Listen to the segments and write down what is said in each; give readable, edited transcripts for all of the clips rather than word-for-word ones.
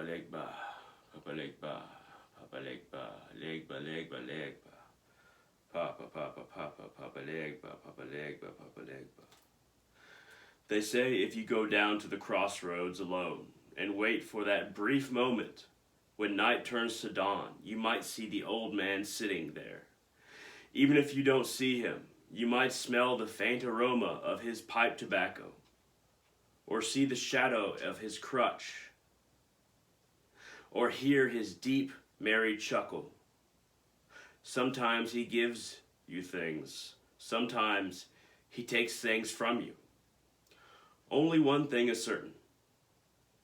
Legba, Papa Legba, Papa Legba, Legba, Legba, Legba. Papa, Papa, Papa, Papa Legba, Papa Legba, Papa Legba. They say if you go down to the crossroads alone and wait for that brief moment when night turns to dawn, you might see the old man sitting there. Even if you don't see him, you might smell the faint aroma of his pipe tobacco, or see the shadow of his crutch, or hear his deep, merry chuckle. Sometimes he gives you things. Sometimes he takes things from you. Only one thing is certain.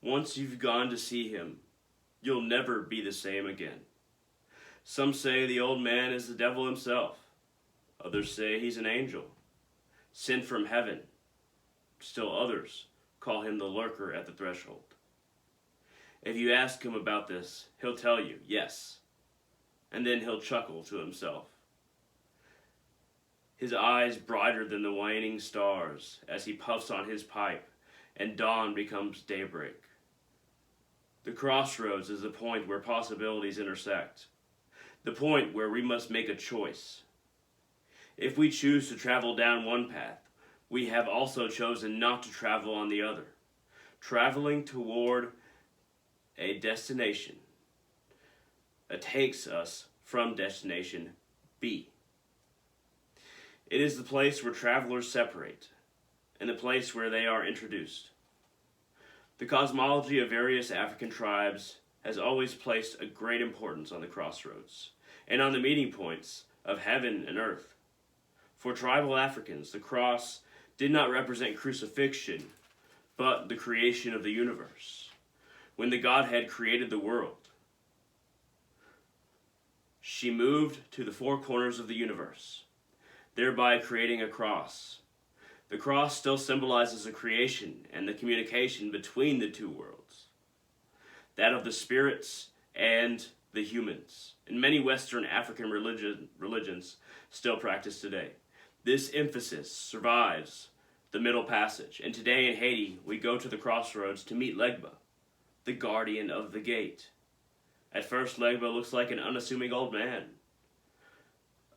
Once you've gone to see him, you'll never be the same again. Some say the old man is the devil himself. Others say he's an angel, sent from heaven. Still others call him the lurker at the threshold. If you ask him about this, he'll tell you, yes, and then he'll chuckle to himself. His eyes brighter than the waning stars as he puffs on his pipe and dawn becomes daybreak. The crossroads is the point where possibilities intersect, the point where we must make a choice. If we choose to travel down one path, we have also chosen not to travel on the other, traveling toward a destination that takes us from destination B. It is the place where travelers separate, and the place where they are introduced. The cosmology of various African tribes has always placed a great importance on the crossroads, and on the meeting points of heaven and earth. For tribal Africans, the cross did not represent crucifixion, but the creation of the universe. When the Godhead created the world, she moved to the four corners of the universe, thereby creating a cross. The cross still symbolizes the creation and the communication between the two worlds, that of the spirits and the humans, and many Western African religions still practice today. This emphasis survives the Middle Passage, and today in Haiti we go to the crossroads to meet Legba, the guardian of the gate. At first, Legba looks like an unassuming old man,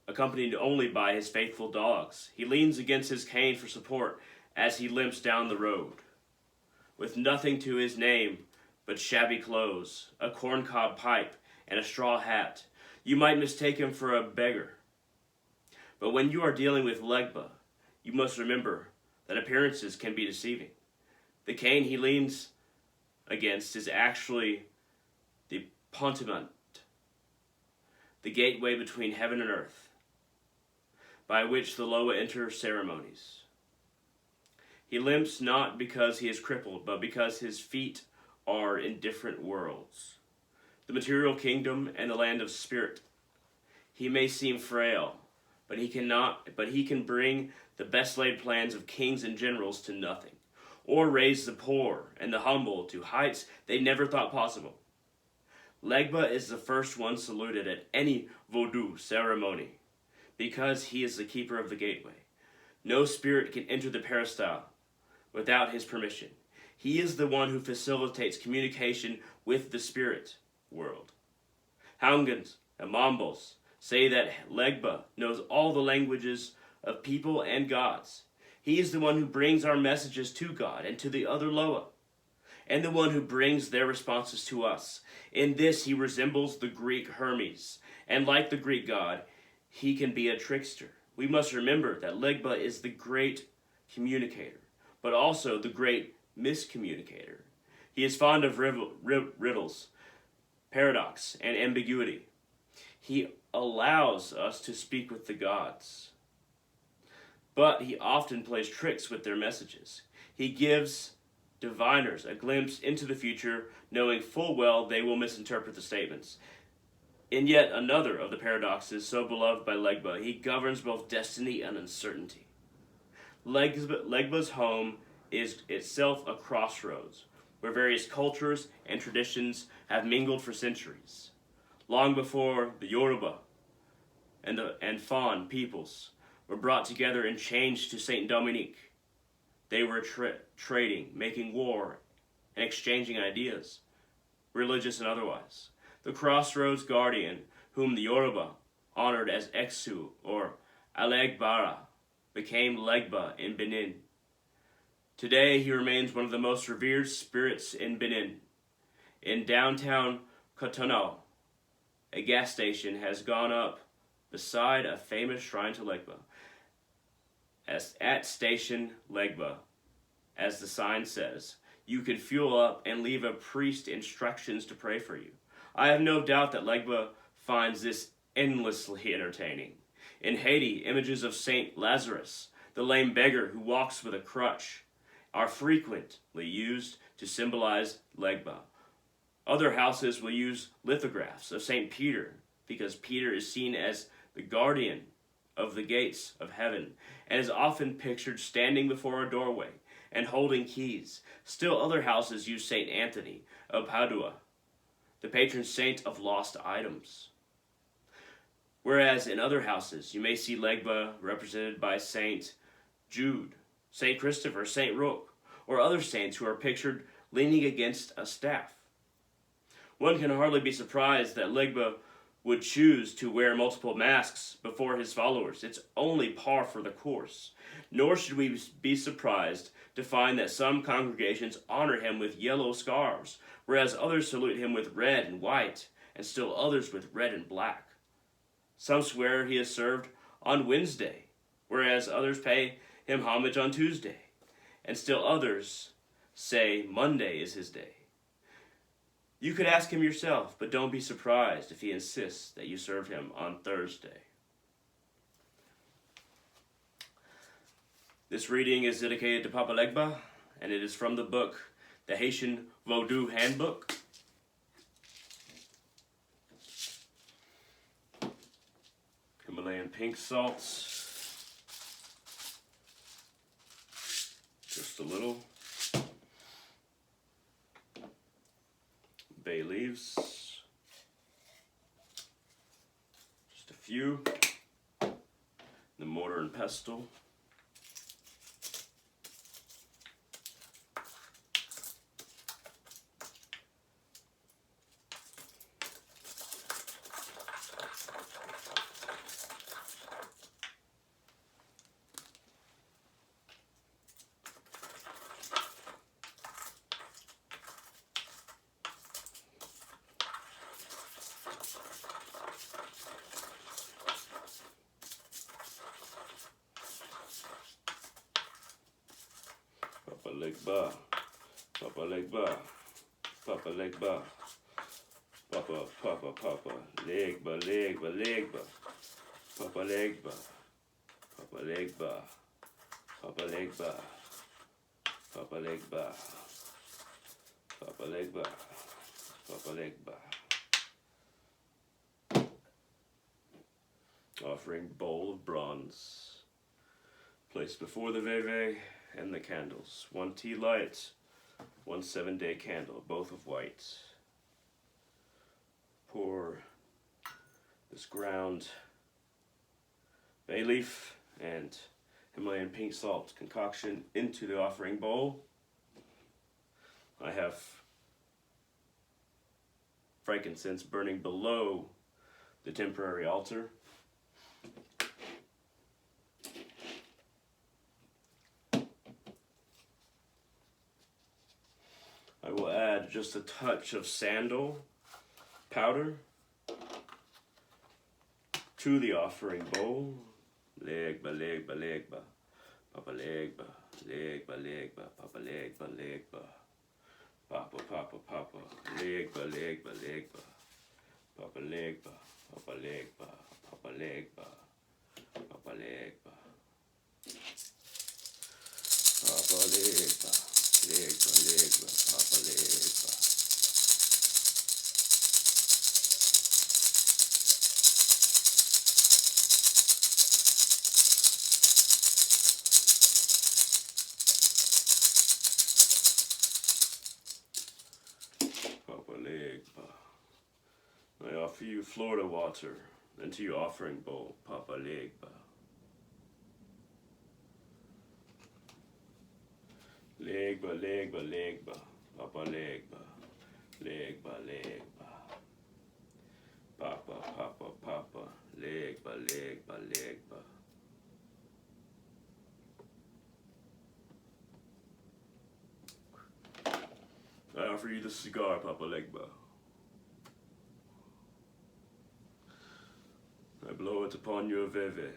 accompanied only by his faithful dogs. He leans against his cane for support as he limps down the road. With nothing to his name but shabby clothes, a corncob pipe, and a straw hat, you might mistake him for a beggar. But when you are dealing with Legba, you must remember that appearances can be deceiving. The cane he leans against is actually the attunement, the gateway between heaven and earth, by which the Loa enter ceremonies. He limps not because he is crippled, but because his feet are in different worlds, the material kingdom and the land of spirit. He may seem frail, but he can bring the best laid plans of kings and generals to nothing, or raise the poor and the humble to heights they never thought possible. Legba is the first one saluted at any Vodou ceremony, because he is the keeper of the gateway. No spirit can enter the peristyle without his permission. He is the one who facilitates communication with the spirit world. Houngans and Mambos say that Legba knows all the languages of people and gods. He is the one who brings our messages to God and to the other Loa, and the one who brings their responses to us. In this he resembles the Greek Hermes, and like the Greek god, he can be a trickster. We must remember that Legba is the great communicator, but also the great miscommunicator. He is fond of riddles, paradox, and ambiguity. He allows us to speak with the gods, but he often plays tricks with their messages. He gives diviners a glimpse into the future, knowing full well they will misinterpret the statements. In yet another of the paradoxes so beloved by Legba, he governs both destiny and uncertainty. Legba's home is itself a crossroads, where various cultures and traditions have mingled for centuries. Long before the Yoruba and Fon peoples were brought together and changed to Saint Dominique, they were trading, making war, and exchanging ideas. religious and otherwise. The crossroads guardian, whom the Yoruba honored as Exu or Alegbara, became Legba in Benin. Today he remains one of the most revered spirits in Benin. In downtown Cotonou, a gas station has gone up beside a famous shrine to Legba. As at Station Legba, as the sign says, you can fuel up and leave a priest instructions to pray for you. I have no doubt that Legba finds this endlessly entertaining. In Haiti, images of Saint Lazarus, the lame beggar who walks with a crutch, are frequently used to symbolize Legba. Other houses will use lithographs of Saint Peter because Peter is seen as the guardian of the gates of heaven and is often pictured standing before a doorway and holding keys. Still other houses use Saint Anthony of Padua, the patron saint of lost items. Whereas in other houses, you may see Legba represented by Saint Jude, Saint Christopher, Saint Roque, or other saints who are pictured leaning against a staff. One can hardly be surprised that Legba would choose to wear multiple masks before his followers. It's only par for the course. Nor should we be surprised to find that some congregations honor him with yellow scarves, whereas others salute him with red and white, and still others with red and black. Some swear he is served on Wednesday, whereas others pay him homage on Tuesday, and still others say Monday is his day. You could ask him yourself, but don't be surprised if he insists that you serve him on Thursday. This reading is dedicated to Papa Legba, and it is from the book, the Haitian Vodou Handbook. Himalayan pink salts. Just a little. Bay leaves. Just a few. The mortar and pestle. Papa Legba, Papa Legba, Papa Legba, Papa, Papa, Papa, Legba, Legba, Legba, Papa Legba, Papa Legba, Papa Legba, Papa Legba, Papa Legba, Papa Legba. Offering bowl of bronze, placed before the veve and the candles. 1 tea light, 1 7-day candle, both of white. Pour this ground bay leaf and Himalayan pink salt concoction into the offering bowl. I have frankincense burning below the temporary altar. I will add just a touch of sandal powder to the offering bowl. Legba, legba, legba, Papa Legba, legba, legba, Papa Legba, legba, Papa, Papa, Papa, legba, legba, legba, Papa Legba, Papa Legba, Papa Legba, Papa Legba, Papa Legba, legba, legba, Papa Legba. Papa Legba. I offer you Florida water into your offering bowl, Papa Legba. Legba, legba, legba, Papa Legba, Legba, Legba. Papa, Papa, Papa. Legba, Legba, Legba. I offer you the cigar, Papa Legba. I blow it upon your veve.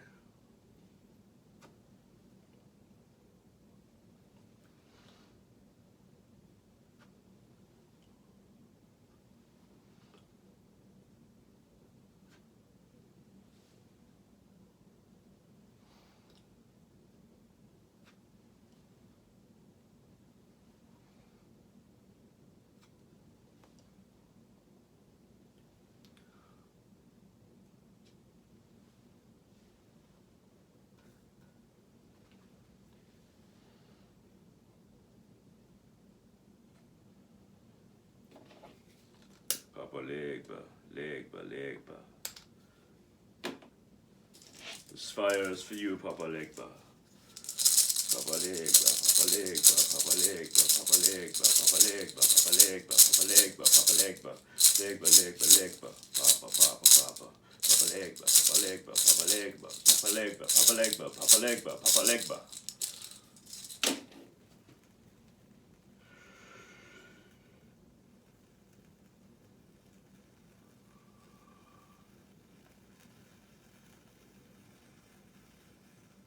Papa Legba, Legba, Legba. This fire is for you, Papa Legba. Papa Legba, Papa Legba, Papa Legba, Papa Legba, Papa Legba, Papa Legba, Papa Legba, Papa Legba, Legba, Legba, Legba, Papa, Papa, Papa, Papa Legba, Papa Legba, Papa Legba, Papa Legba, Papa Legba, Papa Legba, Papa Legba.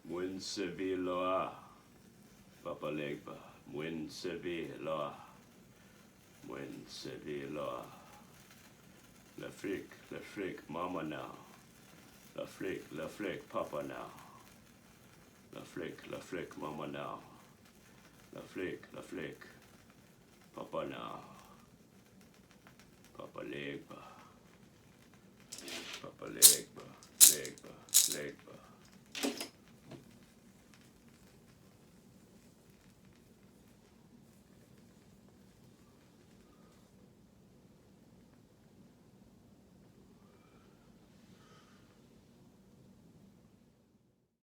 Mwen sevi loa, Papa Legba. Mwen sevi loa, Mwen sevi loa. L'Afrique, Mama now. L'Afrique, Papa now. L'Afrique, Mama now. L'Afrique, Papa now. Papa Legba, Papa Legba.